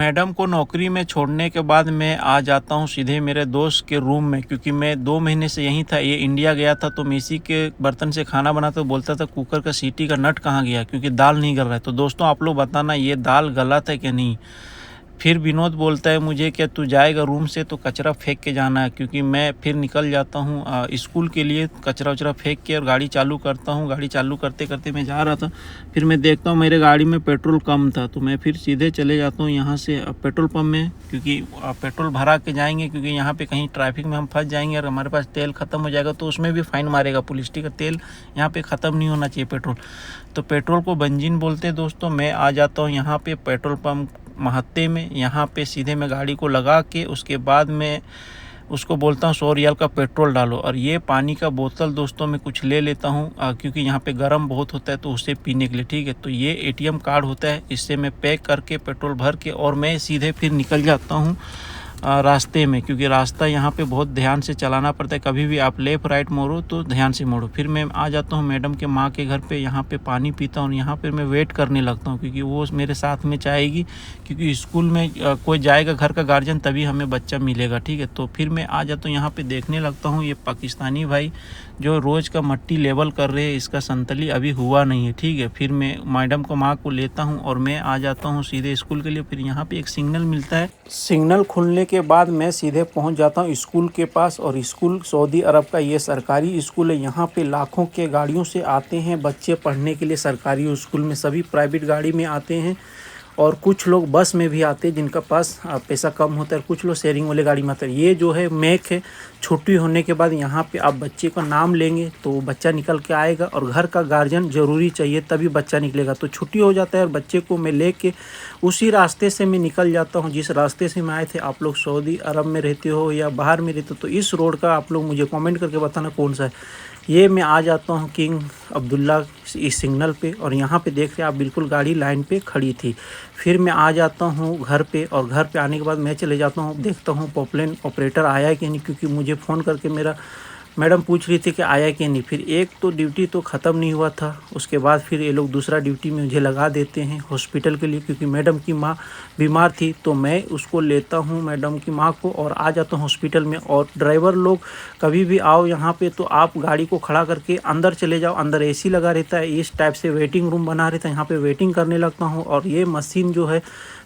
Madam को नौकरी में छोड़ने के बाद मैं आ जाता हूँ सीधे मेरे दोस्त के रूम में, क्योंकि मैं 2 महीने से यहीं था। ये इंडिया गया था तो मैं इसी के बर्तन से खाना बनाता तो बोलता था कुकर का सीटी का नट कहाँ गया, क्योंकि दाल नहीं गल रहा है। तो दोस्तों आप लोग बताना ये दाल गलत है कि नहीं। फिर विनोद बोलता है मुझे क्या तू जाएगा रूम से तो कचरा फेंक के जाना है, क्योंकि मैं फिर निकल जाता हूँ स्कूल के लिए। कचरा वचरा फेंक के और गाड़ी चालू करता हूँ। गाड़ी चालू करते करते मैं जा रहा था, फिर मैं देखता हूँ मेरे गाड़ी में पेट्रोल कम था, तो मैं फिर सीधे चले जाता हूँ यहाँ से पेट्रोल पंप में, क्योंकि पेट्रोल भरा के जाएंगे, क्योंकि यहाँ पे कहीं ट्रैफिक में हम फंस जाएंगे और हमारे पास तेल ख़त्म हो जाएगा तो उसमें भी फ़ाइन मारेगा पुलिस। ठीक है, तेल यहाँ पे ख़त्म नहीं होना चाहिए पेट्रोल। तो पेट्रोल को बेंजीन बोलते हैं दोस्तों। मैं आ जाता हूँ यहाँ पे पेट्रोल पंप महत्ते में। यहाँ पे सीधे मैं गाड़ी को लगा के उसके बाद मैं उसको बोलता हूँ 100 रियाल का पेट्रोल डालो, और ये पानी का बोतल दोस्तों मैं कुछ ले लेता हूँ क्योंकि यहाँ पे गर्म बहुत होता है तो उसे पीने के लिए। ठीक है, तो ये एटीएम कार्ड होता है, इससे मैं पैक करके पेट्रोल भर के और मैं सीधे फिर निकल जाता हूँ रास्ते में, क्योंकि रास्ता यहाँ पे बहुत ध्यान से चलाना पड़ता है। कभी भी आप लेफ़्ट राइट मोड़ो तो ध्यान से मोड़ो। फिर मैं आ जाता हूँ मैडम के माँ के घर पे, यहाँ पे पानी पीता हूँ। यहाँ पे मैं वेट करने लगता हूँ क्योंकि वो मेरे साथ में चाहेगी, क्योंकि स्कूल में कोई जाएगा घर का गार्जियन तभी हमें बच्चा मिलेगा। ठीक है, तो फिर मैं आ जाता हूँ यहाँ पर देखने लगता हूँ। ये पाकिस्तानी भाई जो रोज़ का मट्टी लेवल कर रहे हैं, इसका संतली अभी हुआ नहीं है। ठीक है, फिर मैं मैडम को माँ को लेता हूँ और मैं आ जाता हूँ सीधे स्कूल के लिए। फिर यहाँ पे एक सिग्नल मिलता है, सिग्नल खुलने के बाद मैं सीधे पहुँच जाता हूँ स्कूल के पास। और स्कूल सऊदी अरब का ये सरकारी स्कूल है। यहाँ पे लाखों के गाड़ियों से आते हैं बच्चे पढ़ने के लिए। सरकारी स्कूल में सभी प्राइवेट गाड़ी में आते हैं और कुछ लोग बस में भी आते हैं जिनका पास पैसा कम होता है, कुछ लोग शेयरिंग वाले गाड़ी में आते हैं। ये जो है मैक है, छुट्टी होने के बाद यहाँ पे आप बच्चे का नाम लेंगे तो बच्चा निकल के आएगा, और घर का गार्जियन ज़रूरी चाहिए तभी बच्चा निकलेगा। तो छुट्टी हो जाता है और बच्चे को मैं लेके उसी रास्ते से मैं निकल जाता हूँ जिस रास्ते से मैं आए थे। आप लोग सऊदी अरब में रहते हो या बाहर में रहते हो तो इस रोड का आप लोग मुझे कमेंट करके बताना कौन सा है। ये मैं आ जाता हूँ किंग अब्दुल्ला इस सिग्नल पे, और यहाँ पे देख रहे हैं आप बिल्कुल गाड़ी लाइन पे खड़ी थी। फिर मैं आ जाता हूँ घर पे, और घर पे आने के बाद मैं चले जाता हूँ देखता हूँ पॉपलेन ऑपरेटर आया है कि नहीं, क्योंकि मुझे फ़ोन करके मेरा मैडम पूछ रही थी कि आया कि नहीं। फिर एक तो ड्यूटी तो ख़त्म नहीं हुआ था, उसके बाद फिर ये लोग दूसरा ड्यूटी में मुझे लगा देते हैं हॉस्पिटल के लिए, क्योंकि मैडम की माँ बीमार थी। तो मैं उसको लेता हूँ मैडम की माँ को और आ जाता हूँ हॉस्पिटल में। और ड्राइवर लोग कभी भी आओ यहाँ पे तो आप गाड़ी को खड़ा करके अंदर चले जाओ, अंदर एसी लगा रहता है, इस टाइप से वेटिंग रूम बना रहता है, यहाँ पे वेटिंग करने लगता हूँ। और ये मशीन जो है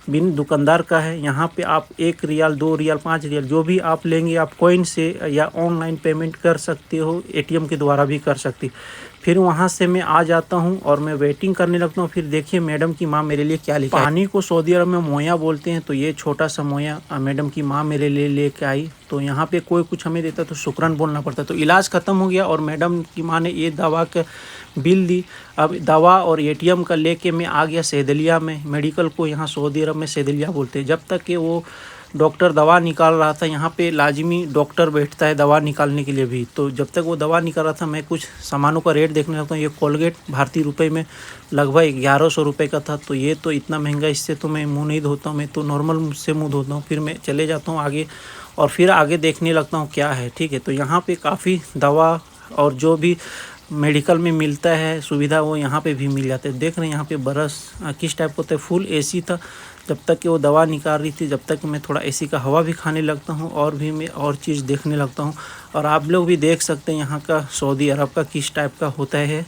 बिन दुकानदार का है। यहाँ पे आप 1 रियाल 2 रियाल 5 रियाल जो भी आप लेंगे आप कॉइन से या ऑनलाइन पेमेंट कर सकते हो, एटीएम के द्वारा भी कर सकते। फिर वहाँ से मैं आ जाता हूँ और मैं वेटिंग करने लगता हूँ। फिर देखिए मैडम की माँ मेरे लिए क्या लेके आई। पानी को सऊदी अरब में मोया बोलते हैं, तो ये छोटा सा मोया मैडम की माँ मेरे लिए लेके आई। तो यहाँ पे कोई कुछ हमें देता तो शुक्रान बोलना पड़ता। तो इलाज ख़त्म हो गया और मैडम की माँ ने ये दवा का बिल दी। अब दवा और एटीएम का लेके मैं आ गया सैदलिया में। मेडिकल को यहाँ सऊदी अरब में सैदलिया बोलते हैं। जब तक कि वो डॉक्टर दवा निकाल रहा था, यहाँ पे लाजिमी डॉक्टर बैठता है दवा निकालने के लिए भी, तो जब तक वो दवा निकाल रहा था मैं कुछ सामानों का रेट देखने लगता हूँ। ये कोलगेट भारतीय रुपए में लगभग 1100 रुपये का था। तो ये तो इतना महंगा, इससे तो मैं मुँह नहीं धोता हूँ, मैं तो नॉर्मल मुझसे मुँह धोता हूँ। फिर मैं चले जाता हूँ आगे और फिर आगे देखने लगता हूँ क्या है। ठीक है, तो यहाँ पर काफ़ी दवा और जो भी मेडिकल में मिलता है सुविधा वो यहाँ पे भी मिल जाते हैं। देख रहे हैं यहाँ पे बरस किस टाइप का होता है, फुल एसी था जब तक कि वो दवा निकाल रही थी। जब तक मैं थोड़ा एसी का हवा भी खाने लगता हूँ और भी मैं और चीज़ देखने लगता हूँ। और आप लोग भी देख सकते हैं यहाँ का सऊदी अरब का किस टाइप का होता है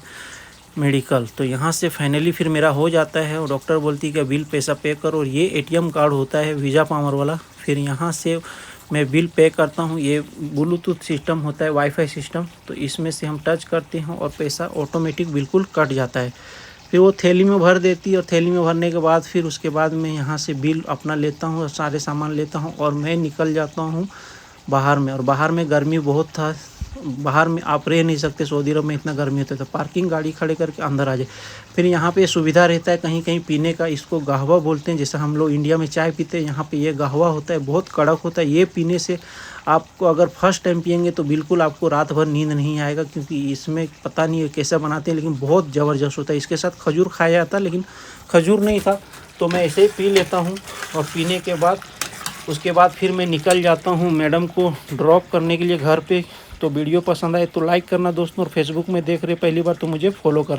मेडिकल। तो यहाँ से फाइनली फिर मेरा हो जाता है और डॉक्टर बोलती है कि बिल पैसा पे करो। और ये एटीएम कार्ड होता है वीज़ा पावर वाला। फिर यहाँ से मैं बिल पे करता हूँ। ये ब्लूटूथ सिस्टम होता है, वाईफाई सिस्टम, तो इसमें से हम टच करते हैं और पैसा ऑटोमेटिक बिल्कुल कट जाता है। फिर वो थैली में भर देती है और थैली में भरने के बाद फिर उसके बाद मैं यहाँ से बिल अपना लेता हूँ और सारे सामान लेता हूँ और मैं निकल जाता हूँ बाहर में। और बाहर में गर्मी बहुत था, बाहर में आप रह नहीं सकते, सऊदी अरब में इतना गर्मी होता है। तो पार्किंग गाड़ी खड़े करके अंदर आ जाए। फिर यहाँ पे सुविधा रहता है कहीं कहीं पीने का, इसको कहवा बोलते हैं। जैसे हम लोग इंडिया में चाय पीते हैं, यहाँ पे ये कहवा होता है, बहुत कड़क होता है। ये पीने से आपको अगर फर्स्ट टाइम पियेंगे तो बिल्कुल आपको रात भर नींद नहीं आएगा, क्योंकि इसमें पता नहीं है कैसा बनाते हैं लेकिन बहुत ज़बरदस्त होता है। इसके साथ खजूर खाया जाता लेकिन खजूर नहीं था तो मैं ऐसे ही पी लेता हूँ। और पीने के बाद उसके बाद फिर मैं निकल जाता हूँ मैडम को ड्रॉप करने के लिए घर पे। तो वीडियो पसंद आए तो लाइक करना दोस्तों, और फेसबुक में देख रहे पहली बार तो मुझे फॉलो करना।